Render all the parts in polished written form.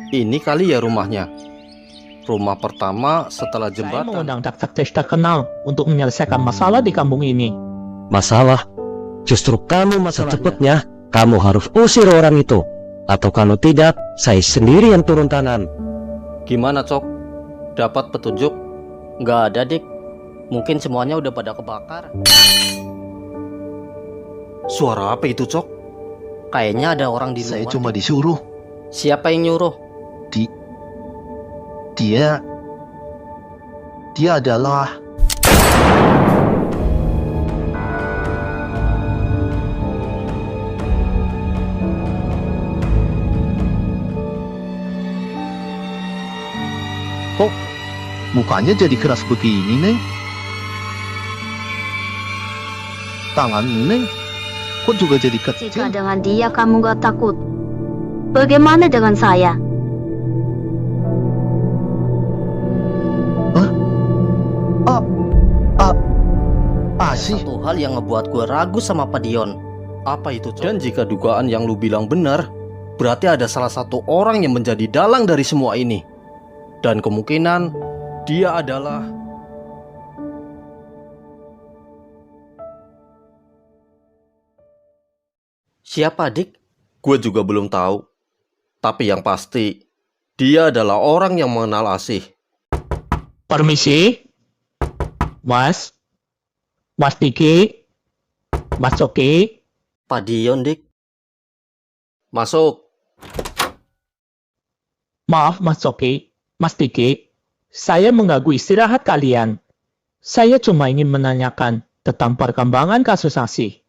Ini kali ya rumahnya. Rumah pertama setelah Saya jembatan. mengundang detektif terkenal untuk menyelesaikan masalah di kampung ini. Masalah? Justru kamu masalahnya. Secepatnya. Kamu harus usir orang itu. Atau kalau tidak, saya sendiri yang turun tangan. Gimana, Cok? Dapat petunjuk? Nggak ada, Dik. Mungkin semuanya udah pada kebakar. Suara apa itu, Cok? Kayaknya ada orang di luar. Saya cuma disuruh. Siapa yang nyuruh? Dia adalah kok mukanya jadi keras begini, Neng? Tangan Neng kok juga jadi Jika kecil? dengan dia kamu gak takut, bagaimana dengan saya? Sih. Satu hal yang ngebuat gue ragu sama Pak Dion. Apa itu, Cok? Dan jika dugaan yang lu bilang benar, berarti ada salah satu orang yang menjadi dalang dari semua ini. Dan kemungkinan dia adalah... Siapa, Dik? Gue juga belum tahu. Tapi yang pasti, dia adalah orang yang mengenal Asih. Permisi? Mas? Mas Diki? Mas Oki? Pak Dion, Dik. Masuk. Maaf Mas Oki, Mas Diki. Saya mengganggu istirahat kalian. Saya cuma ingin menanyakan tentang perkembangan kasus Asih.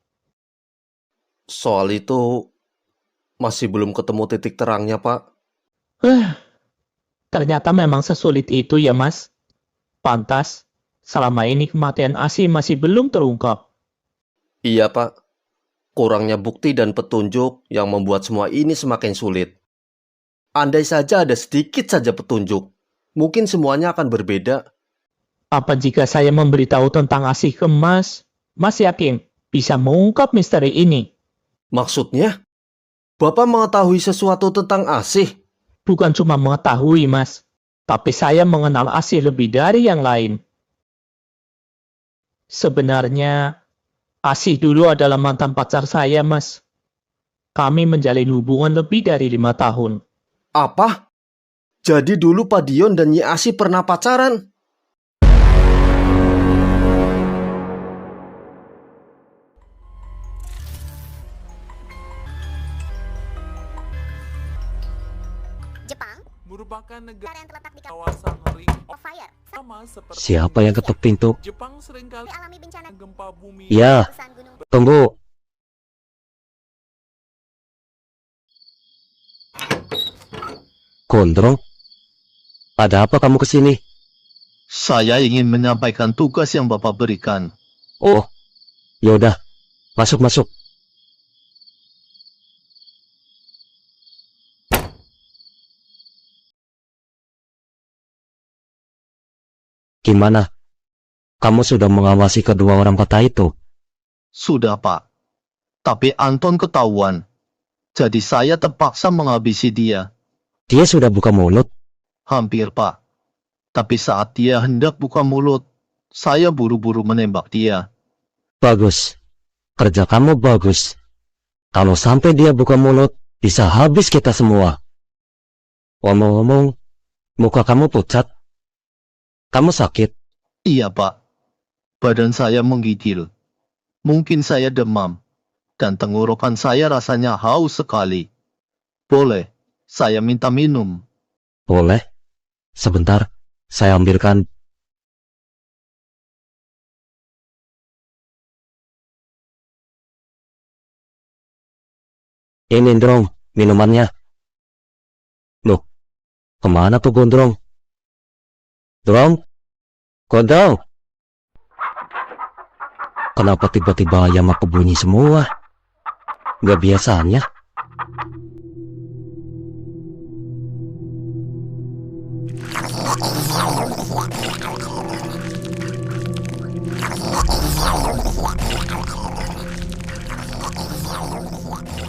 Soal itu masih belum ketemu titik terangnya, Pak. Ternyata memang sesulit itu ya Mas. Pantas, selama ini kematian Asih masih belum terungkap. Iya, Pak. Kurangnya bukti dan petunjuk yang membuat semua ini semakin sulit. Andai saja ada sedikit saja petunjuk, mungkin semuanya akan berbeda. Apa jika saya memberitahu tentang Asih ke Mas? Mas yakin bisa mengungkap misteri ini? Maksudnya, Bapak mengetahui sesuatu tentang Asih? Bukan cuma mengetahui Mas, tapi saya mengenal Asih lebih dari yang lain. Sebenarnya, Asih dulu adalah mantan pacar saya, Mas. Kami menjalin hubungan lebih dari 5 tahun. Apa? Jadi dulu Pak Dion dan Nyi Asih pernah pacaran? Jepang merupakan negara yang terletak di kawasan ring of fire. sama seperti Siapa yang ketuk pintu? Jepang seringkali Alami bencana gempa bumi. Ya, letusan gunung. tunggu. Gondrong? Ada apa kamu kesini? Saya ingin menyampaikan tugas yang Bapak berikan. Oh, yaudah. Masuk. Gimana? Kamu sudah mengawasi kedua orang kota itu? Sudah, Pak. Tapi Anton ketahuan. Jadi saya terpaksa menghabisi dia. Dia sudah buka mulut? Hampir, Pak. Tapi saat dia hendak buka mulut, saya buru-buru menembak dia. Bagus. Kerja kamu bagus. Kalau sampai dia buka mulut, bisa habis kita semua. Ngomong-ngomong, muka kamu pucat. Kamu sakit? Iya, Pak. Badan saya menggigil. Mungkin saya demam. Dan tenggorokan saya rasanya haus sekali. Boleh, saya minta minum. Boleh. Sebentar, saya ambilkan. Ini Gondrong, minumannya. Loh, kemana tuh Gondrong? Gondrong. Kenapa tiba-tiba ayam aku bunyi semua? Gak biasanya.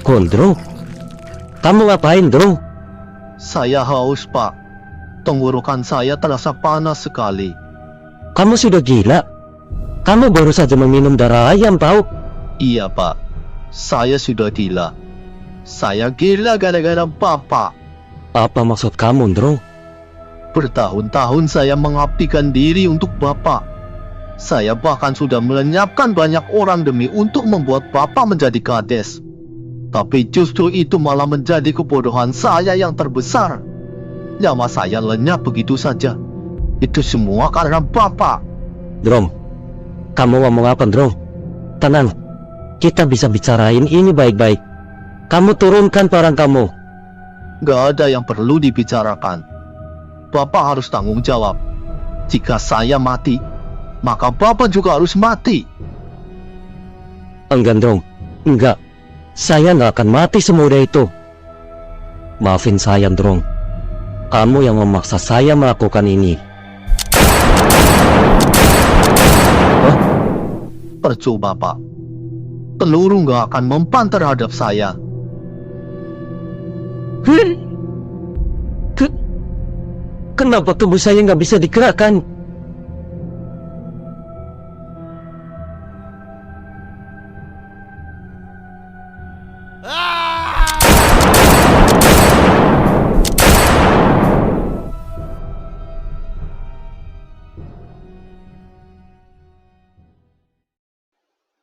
Gondrong, Kamu ngapain, Drong? Saya haus, Pak. Tenggorokan saya terasa panas sekali. Kamu sudah gila? Kamu baru saja meminum darah ayam, tahu? Iya, Pak. Saya sudah gila. Saya gila gara-gara Bapak. Apa maksud kamu, Drong? Bertahun-tahun saya mengabdikan diri untuk Bapak. Saya bahkan sudah melenyapkan banyak orang demi untuk membuat Bapak menjadi kades. Tapi justru itu malah menjadi kebodohan saya yang terbesar. Nyawa saya lenyap begitu saja. Itu semua karena Bapak. Drong, kamu ngomong apa, Drong? Tenang, kita bisa bicarain ini baik-baik. Kamu turunkan parang kamu. Gak ada yang perlu dibicarakan. Bapak harus tanggung jawab. Jika saya mati, maka Bapak juga harus mati. Enggak, Drong. Enggak. Saya nggak akan mati semudah itu. Maafin saya, Drong. Kamu yang memaksa saya melakukan ini. Percuma, Pak. Peluru nggak akan mempan terhadap saya. Kenapa tubuh saya nggak bisa digerakkan?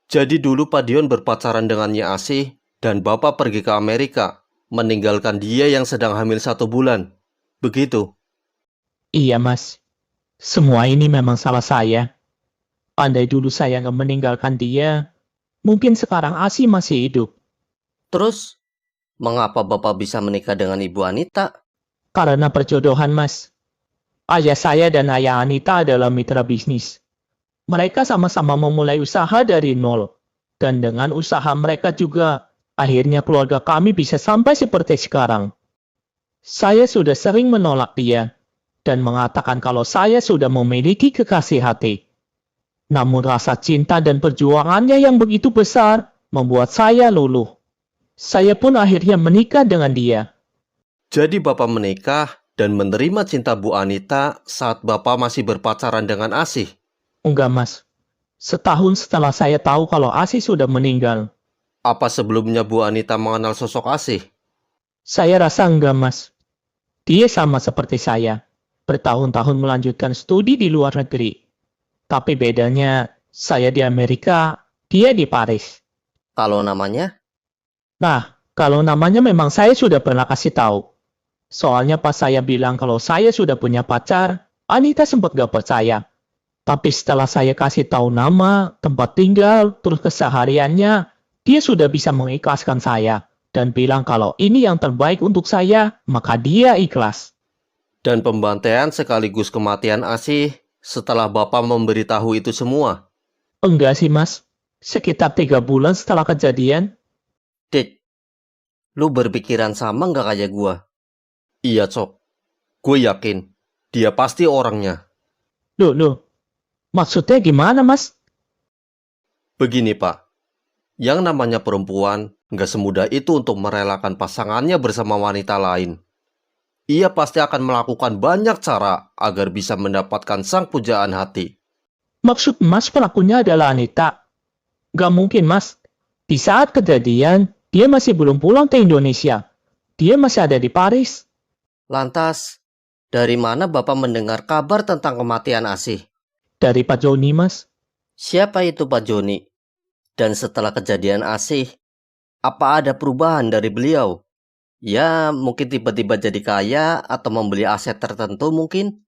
Jadi dulu Pak Dion berpacaran dengan Nyi Asih dan Bapak pergi ke Amerika, meninggalkan dia yang sedang hamil 1 bulan. Begitu. Iya, Mas. Semua ini memang salah saya. Andai dulu saya nggak meninggalkan dia, mungkin sekarang Asi masih hidup. Terus, mengapa Bapak bisa menikah dengan Ibu Anita? Karena perjodohan, Mas. Ayah saya dan ayah Anita adalah mitra bisnis. Mereka sama-sama memulai usaha dari nol. Dan dengan usaha mereka juga, akhirnya keluarga kami bisa sampai seperti sekarang. Saya sudah sering menolak dia, dan mengatakan kalau saya sudah memiliki kekasih hati. Namun rasa cinta dan perjuangannya yang begitu besar, membuat saya luluh. Saya pun akhirnya menikah dengan dia. Jadi Bapak menikah dan menerima cinta Bu Anita saat Bapak masih berpacaran dengan Asih. Enggak, Mas. Setahun setelah saya tahu kalau Asih sudah meninggal. Apa sebelumnya Bu Anita mengenal sosok Asih? Saya rasa enggak, Mas. Dia sama seperti saya. Bertahun-tahun melanjutkan studi di luar negeri. Tapi bedanya, saya di Amerika, dia di Paris. Kalau namanya? Nah, kalau namanya memang saya sudah pernah kasih tahu. Soalnya pas saya bilang kalau saya sudah punya pacar, Anita sempat gak percaya. Tapi setelah saya kasih tahu nama, tempat tinggal, terus kesehariannya, dia sudah bisa mengikhlaskan saya. Dan bilang kalau ini yang terbaik untuk saya, maka dia ikhlas. Dan pembantaian sekaligus kematian Asih setelah Bapak memberitahu itu semua. Enggak sih, Mas. Sekitar 3 bulan setelah kejadian. Dik, lu berpikiran sama nggak kayak gua? Iya, Cok. Gue yakin dia pasti orangnya. Loh. Maksudnya gimana, Mas? Begini, Pak. Yang namanya perempuan nggak semudah itu untuk merelakan pasangannya bersama wanita lain. Ia pasti akan melakukan banyak cara agar bisa mendapatkan sang pujaan hati. Maksud Mas pelakunya adalah Anita? Gak mungkin, Mas. Di saat kejadian, dia masih belum pulang ke Indonesia. Dia masih ada di Paris. Lantas, dari mana Bapak mendengar kabar tentang kematian Asih? Dari Pak Joni, Mas. Siapa itu Pak Joni? Dan setelah kejadian Asih, apa ada perubahan dari beliau? Ya, mungkin tiba-tiba jadi kaya atau membeli aset tertentu mungkin.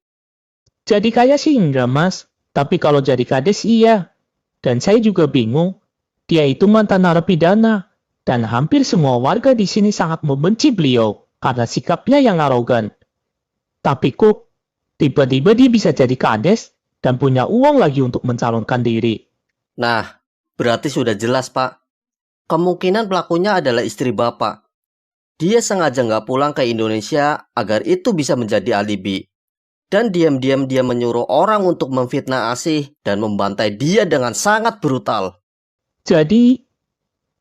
Jadi kaya sih enggak, Mas. Tapi kalau jadi kades iya. Dan saya juga bingung. Dia itu mantan narapidana. Dan hampir semua warga di sini sangat membenci beliau karena sikapnya yang arogan. Tapi kok tiba-tiba dia bisa jadi kades dan punya uang lagi untuk mencalonkan diri. Nah, berarti sudah jelas, Pak. Kemungkinan pelakunya adalah istri Bapak. Dia sengaja nggak pulang ke Indonesia agar itu bisa menjadi alibi. Dan diam-diam dia menyuruh orang untuk memfitnah Asih dan membantai dia dengan sangat brutal. Jadi,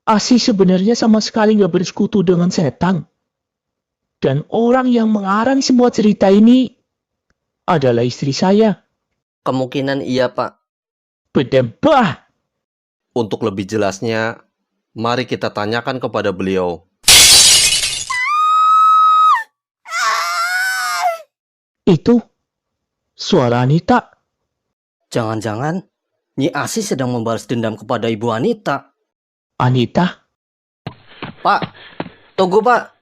Asih sebenarnya sama sekali nggak bersekutu dengan setan. Dan orang yang mengarang semua cerita ini adalah istri saya. Kemungkinan iya, Pak. Berdebah. Untuk lebih jelasnya, mari kita tanyakan kepada beliau. Itu suara Anita. Jangan-jangan Nyi Asi sedang membalas dendam kepada Ibu Anita. Anita? Pak, tunggu Pak.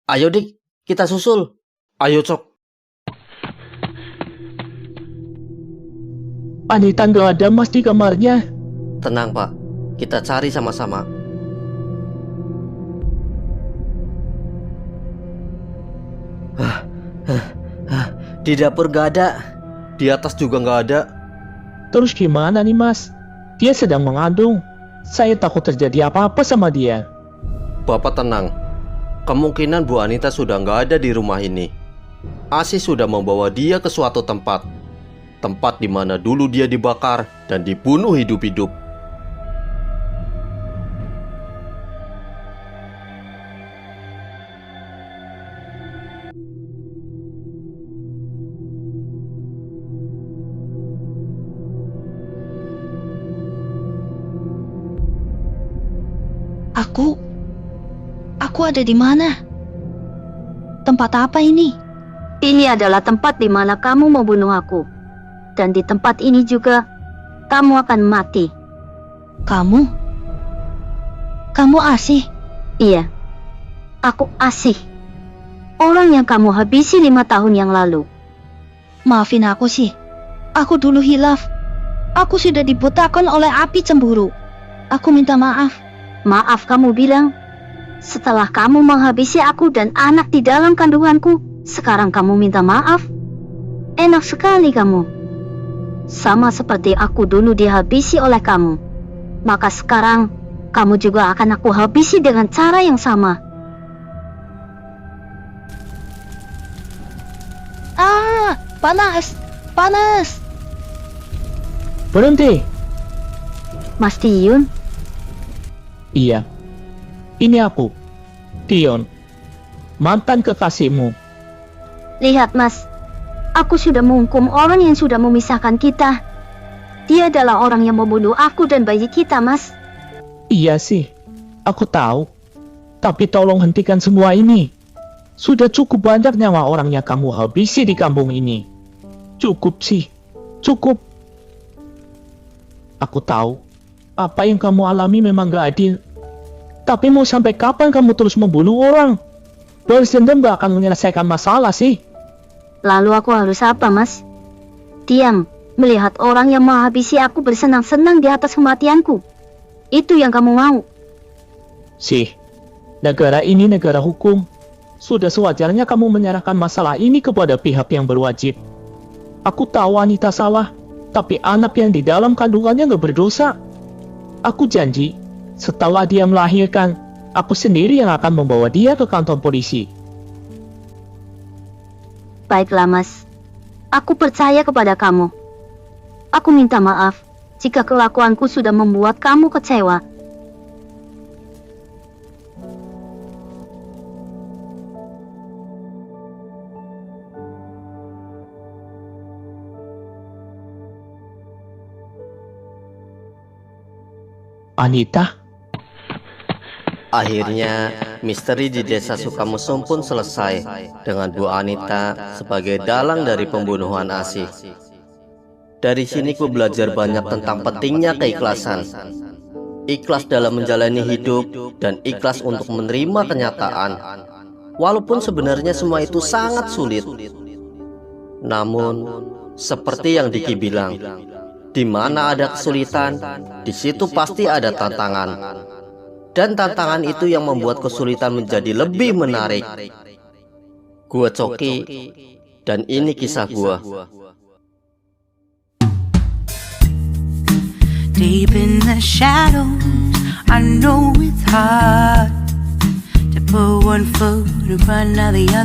Ayo Dik, kita susul. Ayo, Cok. Anita nggak ada Mas di kamarnya. Tenang Pak, kita cari sama-sama. Di dapur gak ada. Di atas juga nggak ada. Terus gimana nih Mas? Dia sedang mengandung. Saya takut terjadi apa-apa sama dia. Bapak tenang. Kemungkinan Bu Anita sudah nggak ada di rumah ini. Asi sudah membawa dia ke suatu tempat. Tempat di mana dulu dia dibakar dan dibunuh hidup-hidup. Aku ada di mana? Tempat apa ini? Ini adalah tempat di mana kamu membunuh aku. Dan di tempat ini juga, kamu akan mati. Kamu? Kamu Asih? Iya, aku Asih. Orang yang kamu habisi 5 tahun yang lalu. Maafin aku sih. Aku dulu hilaf. Aku sudah dibutakan oleh api cemburu. Aku minta maaf. Maaf kamu bilang? Setelah kamu menghabisi aku dan anak di dalam kandunganku, sekarang kamu minta maaf? Enak sekali kamu. Sama seperti aku dulu dihabisi oleh kamu. Maka sekarang, kamu juga akan aku habisi dengan cara yang sama. Ah, panas! Panas! Berhenti. Mas Tiyun, Iya. Ini aku, Tion, mantan kekasihmu. lihat mas. Aku sudah menghukum orang yang sudah memisahkan kita. Dia adalah orang yang membunuh aku dan bayi kita, mas. Iya sih, aku tahu. Tapi tolong hentikan semua ini. Sudah cukup banyak nyawa orang yang kamu habisi di kampung ini. Cukup sih, cukup. Aku tahu, apa yang kamu alami memang gak adil. Tapi mau sampai kapan kamu terus membunuh orang? Balas dendam gak akan menyelesaikan masalah sih. Lalu aku harus apa, mas? Diam, melihat orang yang menghabisi aku bersenang-senang di atas kematianku. Itu yang kamu mau. Sih, negara ini negara hukum. Sudah sewajarnya kamu menyerahkan masalah ini kepada pihak yang berwajib. Aku tahu Anita salah, tapi anak yang di dalam kandungannya gak berdosa. Aku janji, setelah dia melahirkan, aku sendiri yang akan membawa dia ke kantor polisi. Baiklah, mas. Aku percaya kepada kamu. Aku minta maaf jika kelakuanku sudah membuat kamu kecewa. Anita? Akhirnya, misteri di desa Sukamesum pun selesai dengan Bu Anita sebagai dalang dari pembunuhan Asih. Dari sini ku belajar banyak tentang pentingnya keikhlasan. Ikhlas dalam menjalani hidup dan ikhlas untuk menerima kenyataan. Walaupun sebenarnya semua itu sangat sulit. Namun, seperti yang Diki bilang, di mana ada kesulitan, di situ pasti ada tantangan. Dan tantangan itu yang membuat kesulitan menjadi lebih menarik. Gua Coki, dan ini kisah gua. Deep in the shadows, I know it's hard to put one foot in front of the other.